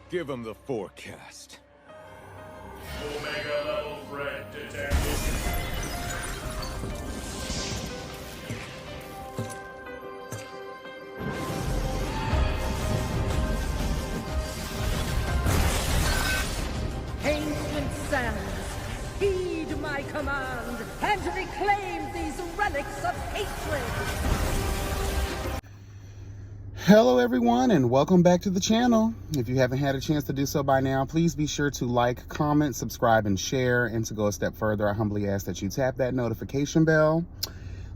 Give him the forecast. Omega level threat detected. Ancient sands, heed my command and reclaim these relics of hatred. Hello everyone, and welcome back to the channel. If you haven't had a chance to do so by now, please be sure to like, comment, subscribe, and share. And to go a step further, I humbly ask that you tap that notification bell.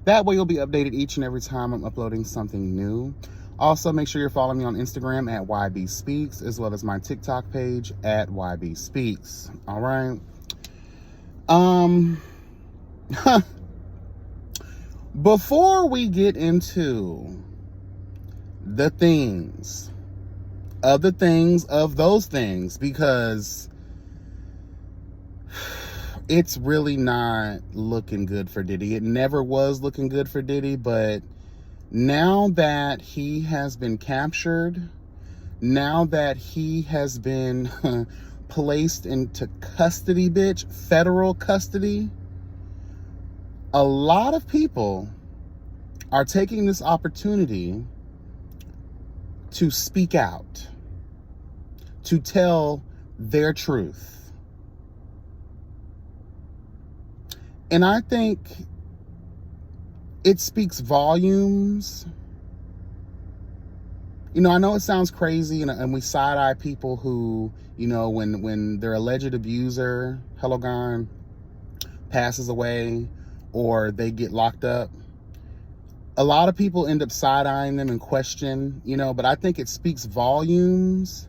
That way you'll be updated each and every time I'm uploading something new. Also, make sure you're following me on Instagram at YB Speaks, as well as my TikTok page at YB Speaks. All right. Before we get into the things of those things, because it's really not looking good for Diddy. It never was looking good for Diddy, but now that he has been captured, now that he has been placed into custody, federal custody, a lot of people are taking this opportunity to speak out, to tell their truth. And I think it speaks volumes. You know, I know it sounds crazy, and we side-eye people who, you know, when their alleged abuser, Hello Gone, passes away or they get locked up. A lot of people end up side-eyeing them and question, you know, but I think it speaks volumes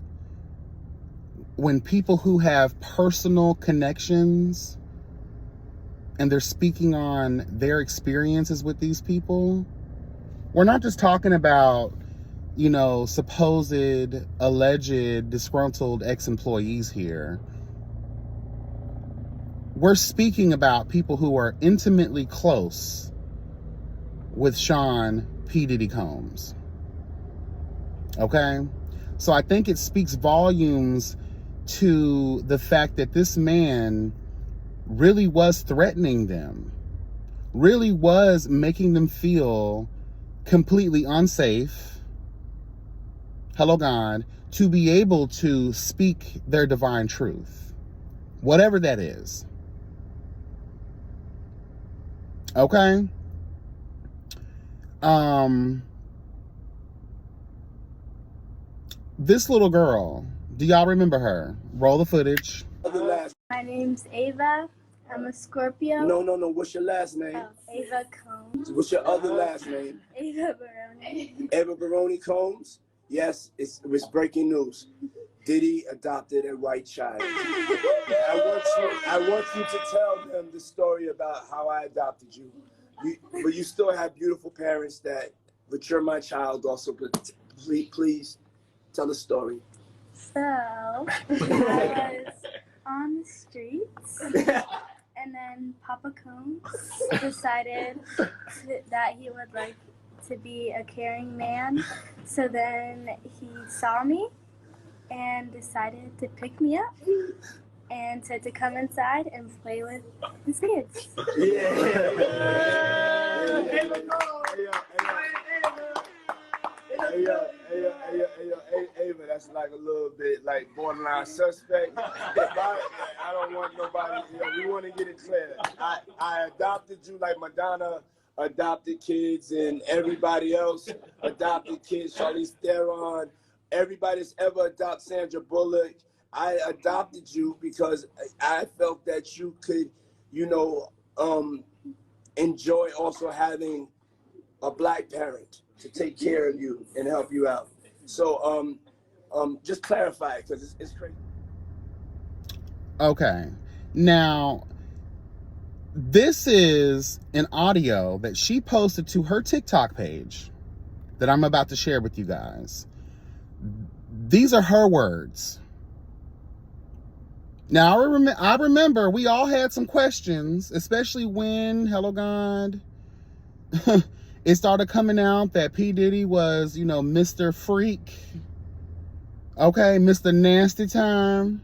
when people who have personal connections and they're speaking on their experiences with these people. We're not just talking about, you know, supposed, alleged, disgruntled ex-employees here. We're speaking about people who are intimately close with Sean P. Diddy Combs. Okay? So I think it speaks volumes to the fact that this man really was threatening them, really was making them feel completely unsafe, hello God, to be able to speak their divine truth, whatever that is. Okay? This little girl, do y'all remember her? Roll the footage. My name's Ava. I'm a Scorpio. No. What's your last name? Oh, Ava Combs. What's your other last name? Ava Baroni. Eva Baroni Combs? Yes, it was breaking news. Diddy adopted a white child. I want you to tell them the story about how I adopted you. But you still have beautiful parents that, but you're my child also. But please tell the story. So, I was on the streets, and then Papa Combs decided that he would like to be a caring man. So then he saw me and decided to pick me up and said to come inside and play with his kids. Ava, that's like a little bit like borderline suspect. I don't want nobody, you know, we want to get it clear. I adopted you like Madonna adopted kids and everybody else adopted kids, Charlize Theron, everybody that's ever adopted Sandra Bullock. I adopted you because I felt that you could, you know, enjoy also having a black parent to take care of you and help you out. So just clarify it, because it's crazy. Okay. Now, this is an audio that she posted to her TikTok page that I'm about to share with you guys. These are her words. Now, I remember we all had some questions, especially when, hello God, it started coming out that P. Diddy was, you know, Mr. Freak. Okay, Mr. Nasty Time.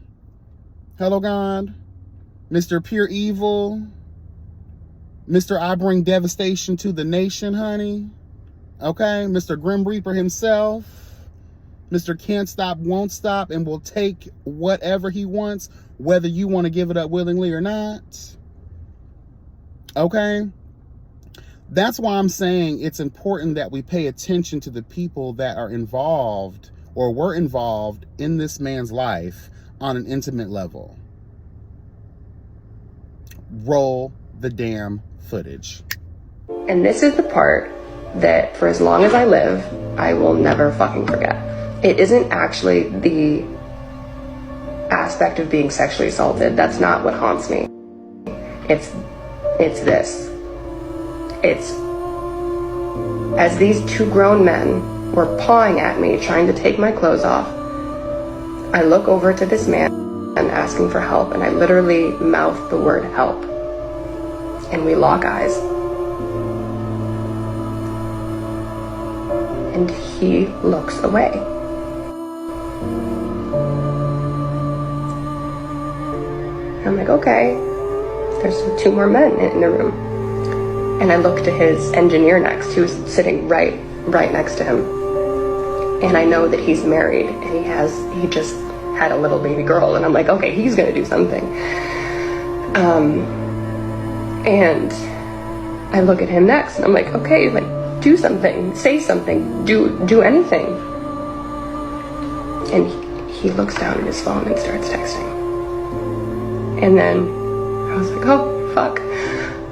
Hello, God. Mr. Pure Evil. Mr. I Bring Devastation to the Nation, honey. Okay, Mr. Grim Reaper himself. Mr. Can't Stop, Won't Stop, and will take whatever he wants, whether you want to give it up willingly or not. Okay? That's why I'm saying it's important that we pay attention to the people that are involved or were involved in this man's life on an intimate level. Roll the damn footage. And this is the part that for as long as I live, I will never fucking forget. It isn't actually the aspect of being sexually assaulted. That's not what haunts me. It's this. It's as these two grown men were pawing at me, trying to take my clothes off, I look over to this man and asking for help, and I literally mouth the word help. And we lock eyes. And he looks away. I'm like, okay, there's two more men in the room. And I look to his engineer next, who's sitting right next to him. And I know that he's married, and he just had a little baby girl. And I'm like, okay, he's gonna do something. And I look at him next, and I'm like, okay, like, do something, say something, do anything. And he looks down at his phone and starts texting. And then I was like, oh, fuck.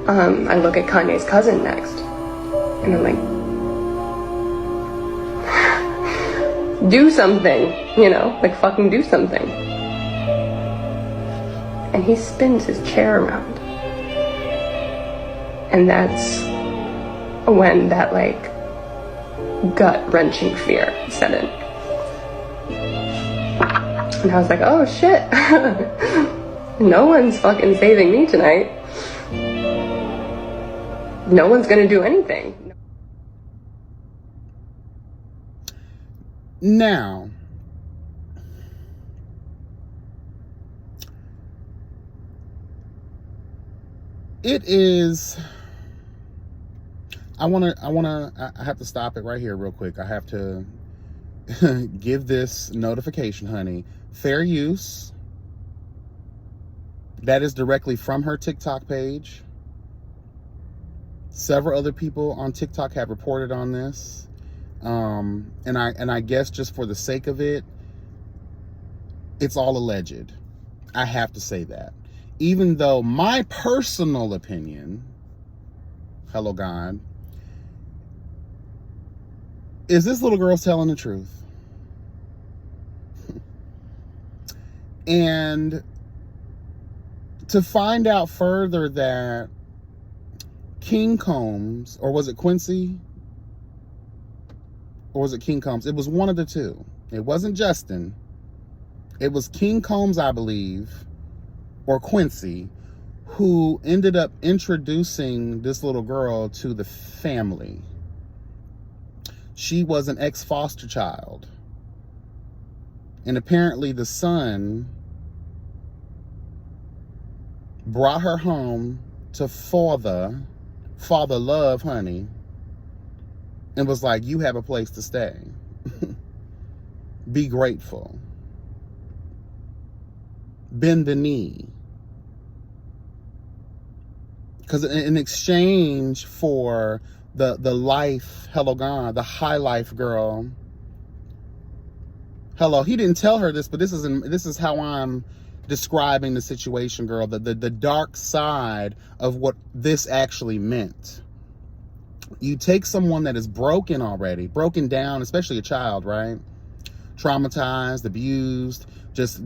I look at Kanye's cousin next, and I'm like, do something, you know, like fucking do something. And he spins his chair around. And that's when that like gut-wrenching fear set in. And I was like, oh shit, no one's fucking saving me tonight. No one's gonna do anything. Now, it is, I have to stop it right here real quick. I have to give this notification, honey. Fair use. That is directly from her TikTok page. Several other people on TikTok have reported on this. And I guess just for the sake of it, it's all alleged. I have to say that. Even though my personal opinion, hello God, is this little girl's telling the truth. And to find out further that King Combs, or was it Quincy? Or was it King Combs? It was one of the two. It wasn't Justin. It was King Combs, I believe, or Quincy, who ended up introducing this little girl to the family. She was an ex-foster child. And apparently the son brought her home to father love, honey, and was like, you have a place to stay. Be grateful. Bend the knee. Because in exchange for the life, hello God, the high life girl. Hello, he didn't tell her this, but this is how I'm describing the situation, girl. The dark side of what this actually meant. You take someone that is broken already, broken down, especially a child, right? Traumatized, abused, just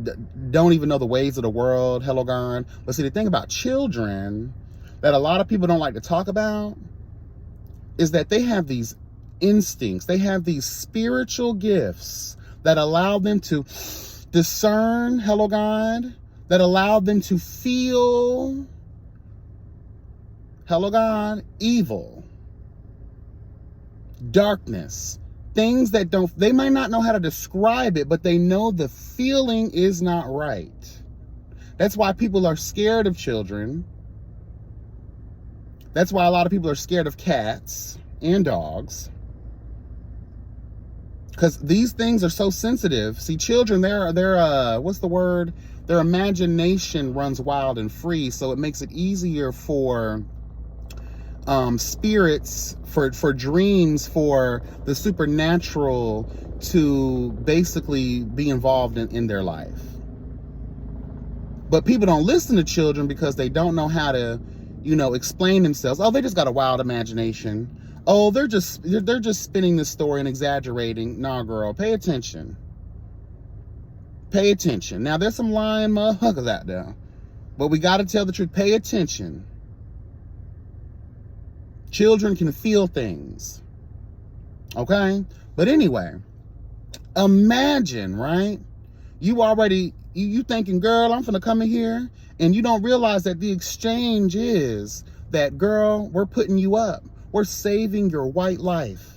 don't even know the ways of the world, hello God. But see, the thing about children that a lot of people don't like to talk about is that they have these instincts, they have these spiritual gifts that allow them to discern, hello God, that allow them to feel, hello God, evil, darkness, things that they might not know how to describe it, but they know the feeling is not right. That's why people are scared of children. That's why a lot of people are scared of cats and dogs. Because these things are so sensitive. See, children, they're what's the word? Their imagination runs wild and free, so it makes it easier for spirits, for dreams, for the supernatural to basically be involved in their life. But people don't listen to children because they don't know how to, explain themselves. Oh, they just got a wild imagination. Oh, they're just spinning this story and exaggerating. Nah, girl, pay attention. Pay attention. Now, there's some lying motherfuckers out there, but we got to tell the truth. Pay attention. Children can feel things. Okay? But anyway, imagine, right? You thinking, girl, I'm finna come in here, and you don't realize that the exchange is that, girl, we're putting you up. We're saving your white life.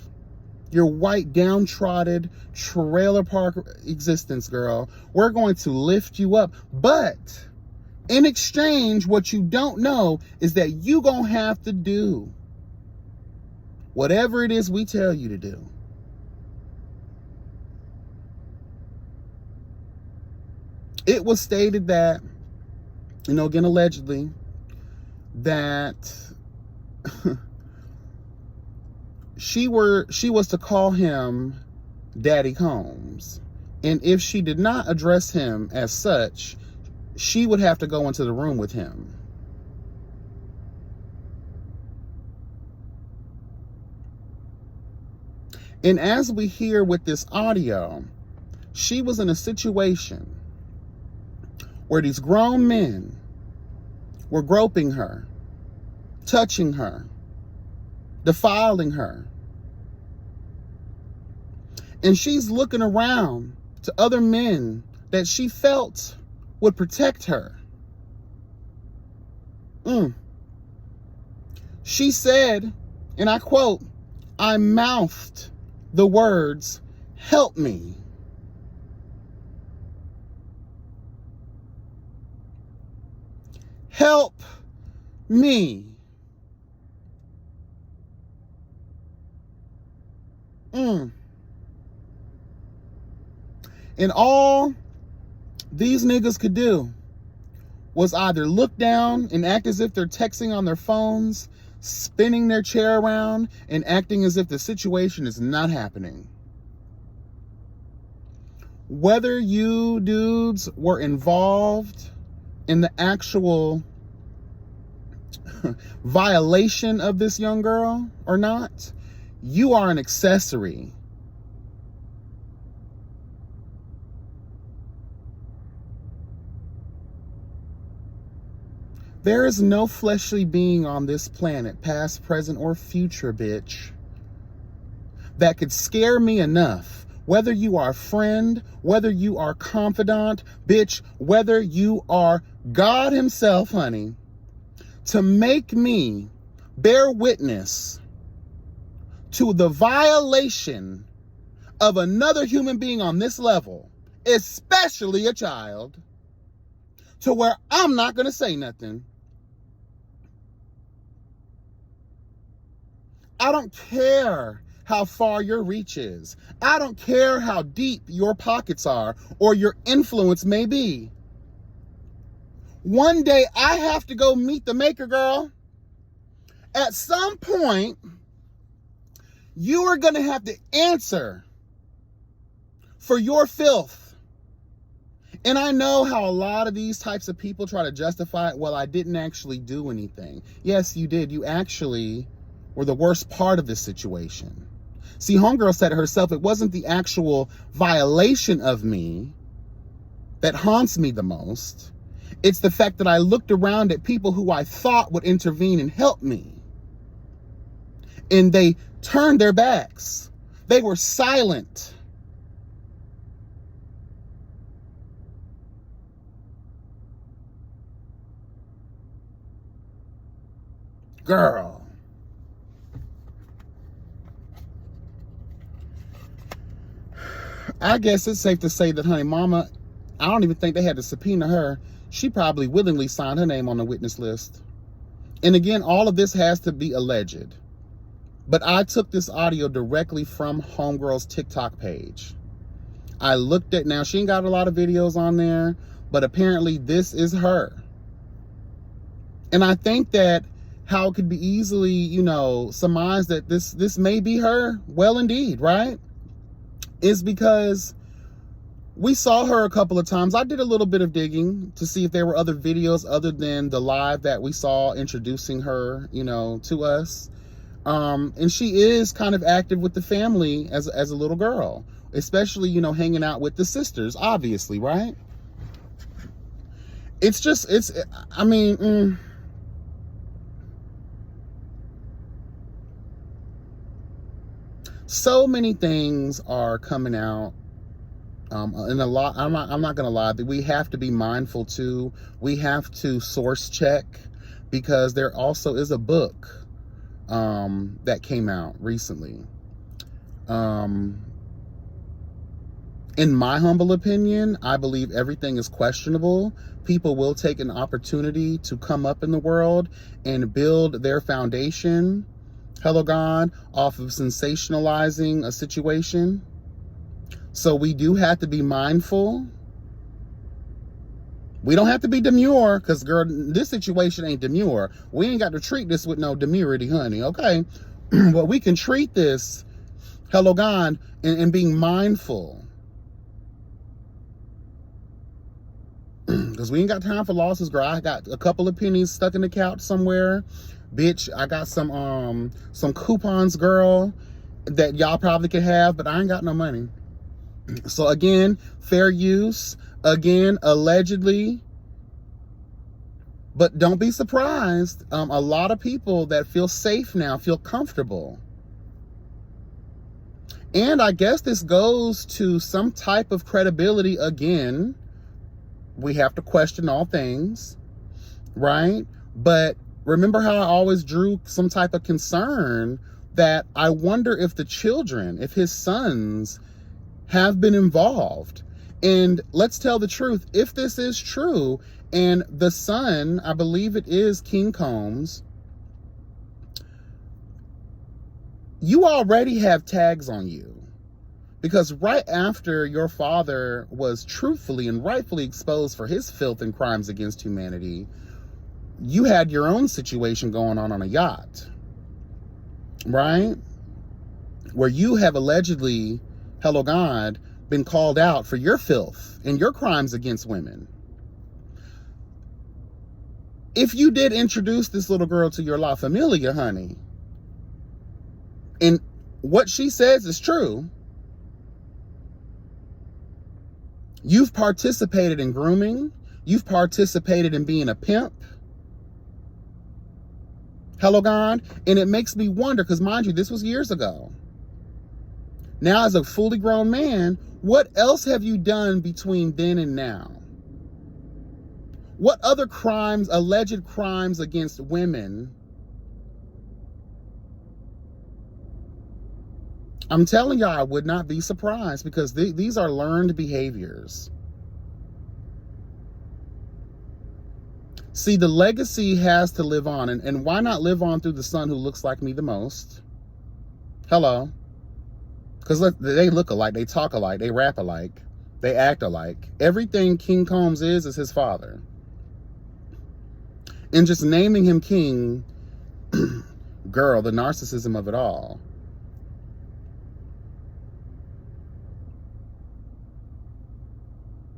Your white, downtrodden trailer park existence, girl. We're going to lift you up. But in exchange, what you don't know is that you gonna have to do whatever it is we tell you to do. It was stated that, again, allegedly, that she was to call him Daddy Combs. And if she did not address him as such, she would have to go into the room with him. And as we hear with this audio, she was in a situation where these grown men were groping her, touching her, defiling her. And she's looking around to other men that she felt would protect her. She said, and I quote, "I mouthed the words, 'Help me.' Help me." And all these niggas could do was either look down and act as if they're texting on their phones, spinning their chair around, and acting as if the situation is not happening. Whether you dudes were involved in the actual violation of this young girl or not, you are an accessory. There is no fleshly being on this planet, past, present, or future, bitch, that could scare me enough. Whether you are a friend, whether you are confidant, bitch, whether you are God himself, honey, to make me bear witness to the violation of another human being on this level, especially a child, to where I'm not going to say nothing. I don't care how far your reach is. I don't care how deep your pockets are or your influence may be. One day I have to go meet the maker, girl. At some point, you are going to have to answer for your filth. And I know how a lot of these types of people try to justify it. Well, I didn't actually do anything. Yes, you did. You actually were the worst part of this situation. See, homegirl said it herself, it wasn't the actual violation of me that haunts me the most. It's the fact that I looked around at people who I thought would intervene and help me, and they turned their backs. They were silent. Girl. I guess it's safe to say that Honey Mama, I don't even think they had to subpoena her. She probably willingly signed her name on the witness list. And again, all of this has to be alleged. But I took this audio directly from Homegirl's TikTok page. I looked at, now she ain't got a lot of videos on there, but apparently this is her. And I think that how it could be easily, you know, surmised that this may be her, well, indeed, right? Is because we saw her a couple of times. I did a little bit of digging to see if there were other videos other than the live that we saw introducing her, you know, to us. And she is kind of active with the family as a little girl, especially, you know, hanging out with the sisters, obviously, right? It's just, I mean, so many things are coming out, and a lot, I'm not gonna lie, but we have to be mindful too. We have to source check, because there also is a book that came out recently. In my humble opinion, I believe everything is questionable. People will take an opportunity to come up in the world and build their foundation, hello God, off of sensationalizing a situation. So we do have to be mindful. We don't have to be demure, because girl, this situation ain't demure. We ain't got to treat this with no demurity, honey, okay? But we can treat this, hello God, and being mindful. Because we ain't got time for losses, girl. I got a couple of pennies stuck in the couch somewhere. Bitch, I got some coupons, girl, that y'all probably could have, but I ain't got no money. So again, fair use. Again, allegedly. But don't be surprised. A lot of people that feel safe now, feel comfortable. And I guess this goes to some type of credibility again. We have to question all things, right? But remember how I always drew some type of concern that I wonder if the children, if his sons have been involved. And let's tell the truth, if this is true, and the son, I believe it is King Combs, you already have tags on you. Because right after your father was truthfully and rightfully exposed for his filth and crimes against humanity, you had your own situation going on a yacht, right? Where you have allegedly, hello God, been called out for your filth and your crimes against women. If you did introduce this little girl to your La Familia, honey, and what she says is true, you've participated in grooming, you've participated in being a pimp, hello God, and it makes me wonder, because mind you, this was years ago. Now as a fully grown man, what else have you done between then and now? What other crimes, alleged crimes against women? I'm telling y'all, I would not be surprised, because these are learned behaviors. See, the legacy has to live on. And why not live on through the son who looks like me the most? Hello. Because they look alike, they talk alike, they rap alike, they act alike. Everything King Combs is his father. And just naming him king, girl, the narcissism of it all.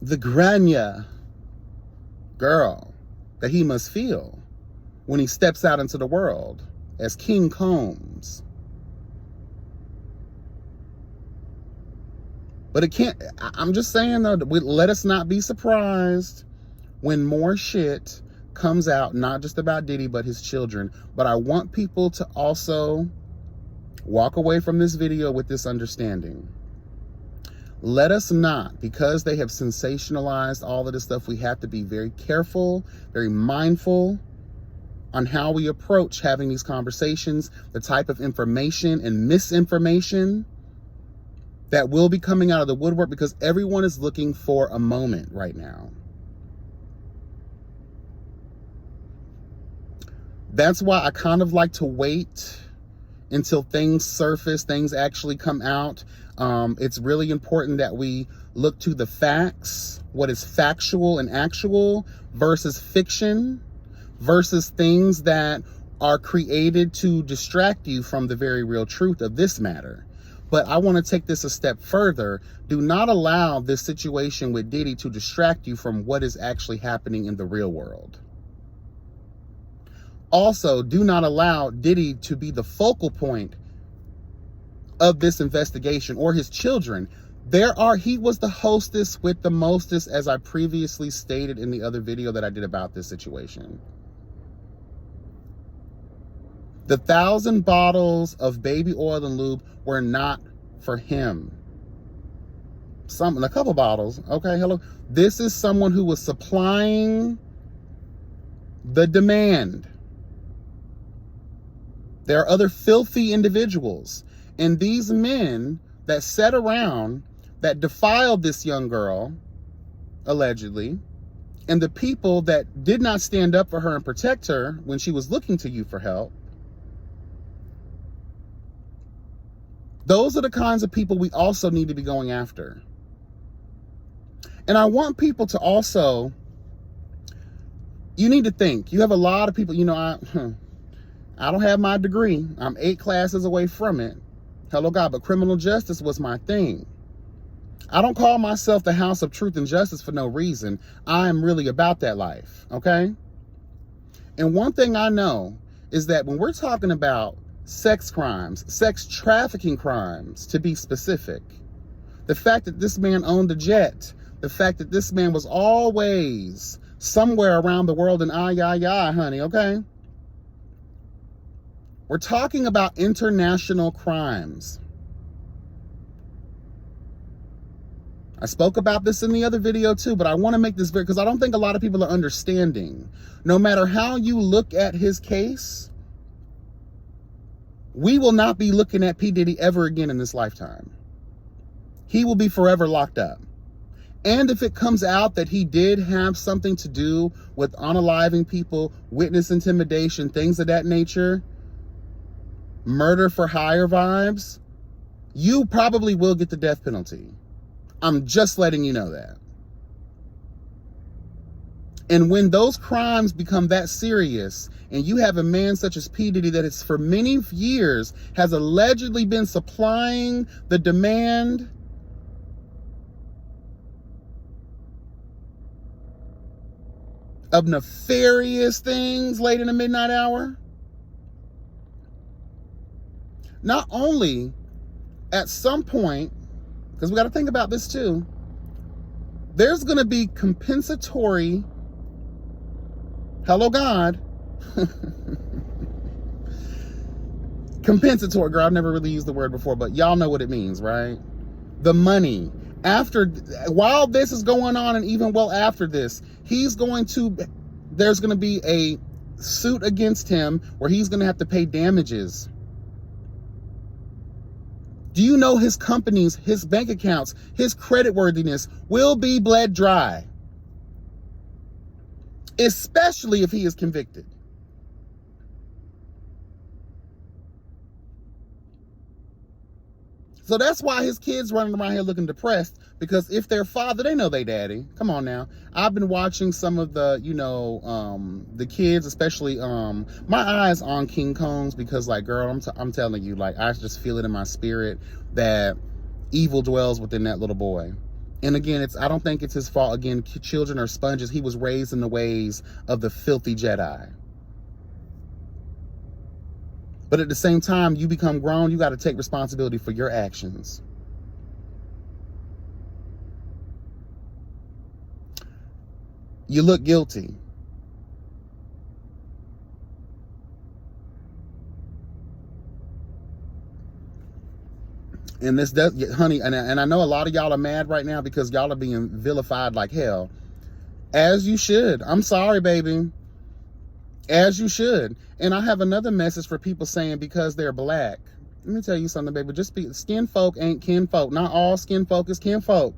The grania, girl, that he must feel when he steps out into the world as King Combs. But it can't, I'm just saying though, let us not be surprised when more shit comes out, not just about Diddy, but his children. But I want people to also walk away from this video with this understanding. Let us not, because they have sensationalized all of this stuff, we have to be very careful, very mindful on how we approach having these conversations, the type of information and misinformation that will be coming out of the woodwork, because everyone is looking for a moment right now. That's why I kind of like to wait until things surface, things actually come out. It's really important that we look to the facts, what is factual and actual versus fiction, versus things that are created to distract you from the very real truth of this matter. But I want to take this a step further. Do not allow this situation with Diddy to distract you from what is actually happening in the real world. Also, do not allow Diddy to be the focal point of this investigation, or his children. He was the hostess with the mostest, as I previously stated in the other video that I did about this situation. The 1,000 bottles of baby oil and lube were not for him. A couple bottles, okay, hello. This is someone who was supplying the demand. There are other filthy individuals. And these men that sat around, that defiled this young girl, allegedly, and the people that did not stand up for her and protect her when she was looking to you for help, those are the kinds of people we also need to be going after. And I want people to also, you need to think. You have a lot of people, I don't have my degree. I'm 8 classes away from it. Hello, God, but criminal justice was my thing. I don't call myself the house of truth and justice for no reason. I am really about that life, okay? And one thing I know is that when we're talking about sex crimes, sex trafficking crimes, to be specific, the fact that this man owned a jet, the fact that this man was always somewhere around the world in honey, okay? We're talking about international crimes. I spoke about this in the other video too, but I want to make this very, because I don't think a lot of people are understanding. No matter how you look at his case, we will not be looking at P. Diddy ever again in this lifetime. He will be forever locked up. And if it comes out that he did have something to do with unaliving people, witness intimidation, things of that nature, murder for hire vibes, you probably will get the death penalty. I'm just letting you know that. And when those crimes become that serious, and you have a man such as P. Diddy that has for many years has allegedly been supplying the demand of nefarious things late in the midnight hour, not only at some point, because we got to think about this too, there's going to be compensatory, hello God, compensatory, girl, I've never really used the word before, but y'all know what it means, right? The money. While this is going on, and even well after this, there's going to be a suit against him where he's going to have to pay damages. Do you know his companies, his bank accounts, his creditworthiness will be bled dry? Especially if he is convicted. So that's why his kids running around here looking depressed, because if their father, they know they daddy. Come on now. I've been watching some of the, the kids, especially, my eyes on King Combs, because like, girl, I'm telling you, like, I just feel it in my spirit that evil dwells within that little boy. And again, I don't think it's his fault. Again, children are sponges. He was raised in the ways of the filthy Jedi. But at the same time, you become grown, you got to take responsibility for your actions. You look guilty. And this does, honey, and I know a lot of y'all are mad right now because y'all are being vilified like hell. As you should. I'm sorry, baby. As you should. And I have another message for people saying because they're black Let me tell you something, baby. Just be skin folk ain't kin folk. Not all skin folk is kin folk.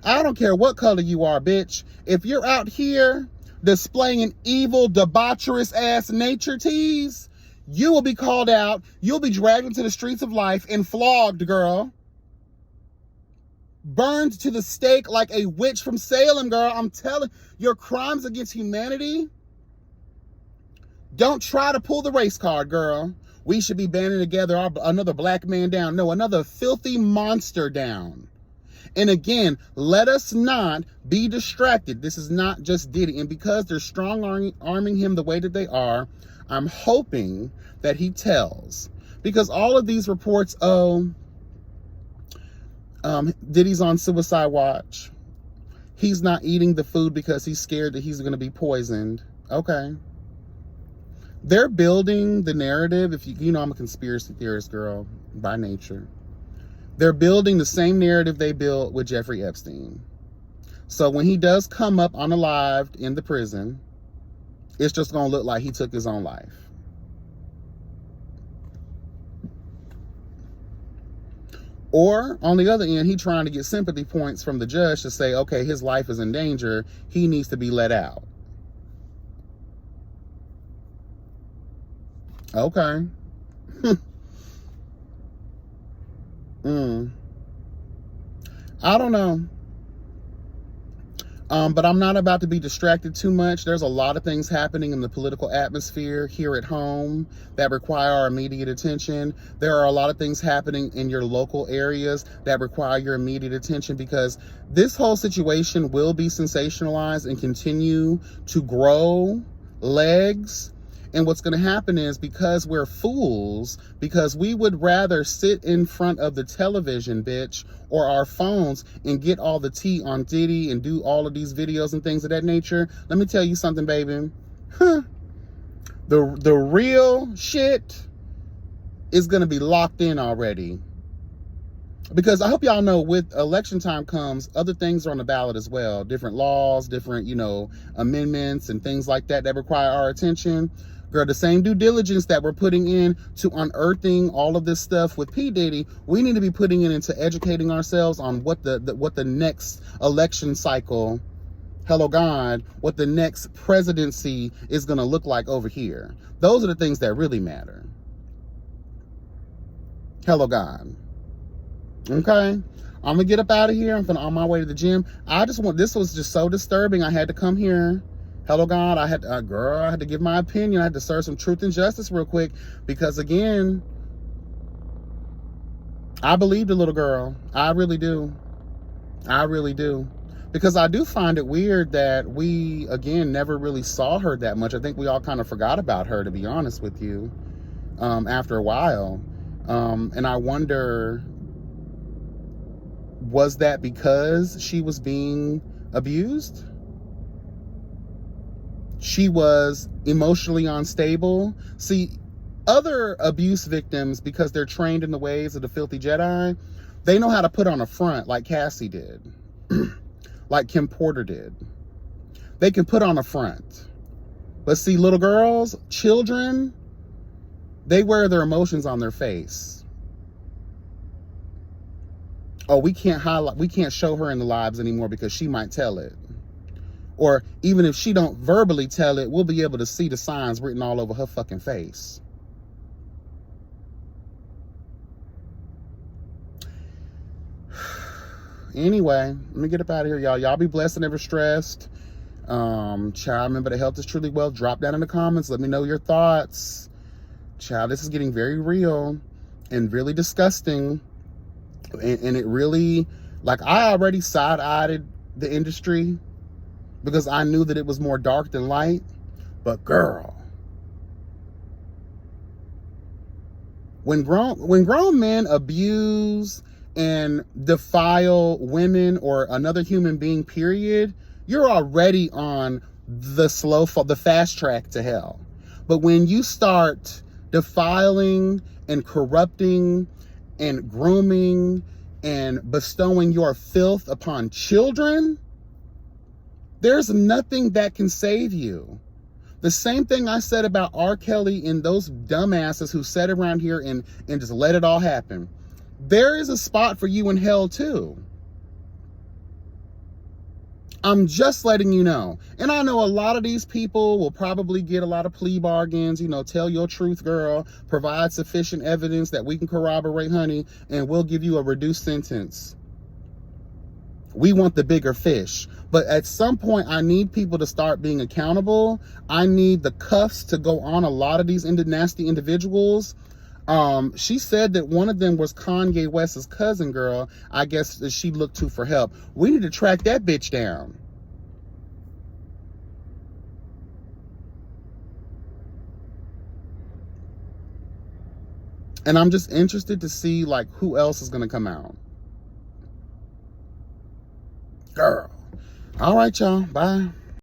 I don't care what color you are, bitch. If you're out here displaying evil, debaucherous ass nature tease, you will be called out. You'll be dragged into the streets of life and flogged, girl. Burned to the stake like a witch from Salem, girl. I'm telling your crimes against humanity. Don't try to pull the race card, girl. We should be banding together another black man down. No, another filthy monster down. And again, let us not be distracted. This is not just Diddy. And because they're strong-arming him the way that they are, I'm hoping that he tells. Because all of these reports, Diddy's on suicide watch. He's not eating the food because he's scared that he's going to be poisoned. Okay. They're building the narrative. If you know, I'm a conspiracy theorist, girl, by nature. They're building the same narrative they built with Jeffrey Epstein. So when he does come up unalived in the prison, it's just going to look like he took his own life. Or on the other end, he trying to get sympathy points from the judge to say, okay, his life is in danger. He needs to be let out. Okay. I don't know. But I'm not about to be distracted too much. There's a lot of things happening in the political atmosphere here at home that require our immediate attention. There are a lot of things happening in your local areas that require your immediate attention, because this whole situation will be sensationalized and continue to grow legs. And what's going to happen is, because we're fools, because we would rather sit in front of the television, bitch, or our phones and get all the tea on Diddy and do all of these videos and things of that nature. Let me tell you something, baby. The real shit is going to be locked in already. Because I hope y'all know, with election time comes, other things are on the ballot as well. Different laws, different, amendments and things like that require our attention. Girl, the same due diligence that we're putting in to unearthing all of this stuff with P. Diddy, we need to be putting it into educating ourselves on what the next election cycle, hello God, what the next presidency is going to look like over here. Those are the things that really matter. Hello God. Okay, I'm gonna get up out of here. I'm on my way to the gym. This was just so disturbing. I had to come here. Hello God, I had to give my opinion. I had to serve some truth and justice real quick, because again, I believe the little girl. I really do. I really do. Because I do find it weird that we, again, never really saw her that much. I think we all kind of forgot about her, to be honest with you, after a while. And I wonder, was that because she was being abused? She was emotionally unstable. See, other abuse victims, because they're trained in the ways of the filthy Jedi, they know how to put on a front like Cassie did, like Kim Porter did. They can put on a front. But see, little girls, children, they wear their emotions on their face. Oh, we can't show her in the lives anymore because she might tell it. Or even if she don't verbally tell it, we'll be able to see the signs written all over her fucking face. Anyway, let me get up out of here, y'all. Y'all be blessed and never stressed. Child, remember that health is truly wealth. Drop down in the comments. Let me know your thoughts. Child, this is getting very real and really disgusting. And it really, like, I already side-eyed the industry because I knew that it was more dark than light. But girl, when grown men abuse and defile women or another human being, period, you're already on the fast track to hell. But when you start defiling and corrupting and grooming and bestowing your filth upon children, there's nothing that can save you. The same thing I said about R. Kelly and those dumbasses who sat around here and just let it all happen. There is a spot for you in hell too. I'm just letting you know. And I know a lot of these people will probably get a lot of plea bargains, you know, tell your truth, girl, provide sufficient evidence that we can corroborate, honey, and we'll give you a reduced sentence. We want the bigger fish. But at some point, I need people to start being accountable. I need the cuffs to go on a lot of these nasty individuals. She said that one of them was Kanye West's cousin, girl. I guess that she looked to for help. We need to track that bitch down. And I'm just interested to see, like, who else is going to come out. Girl. All right, y'all. Bye.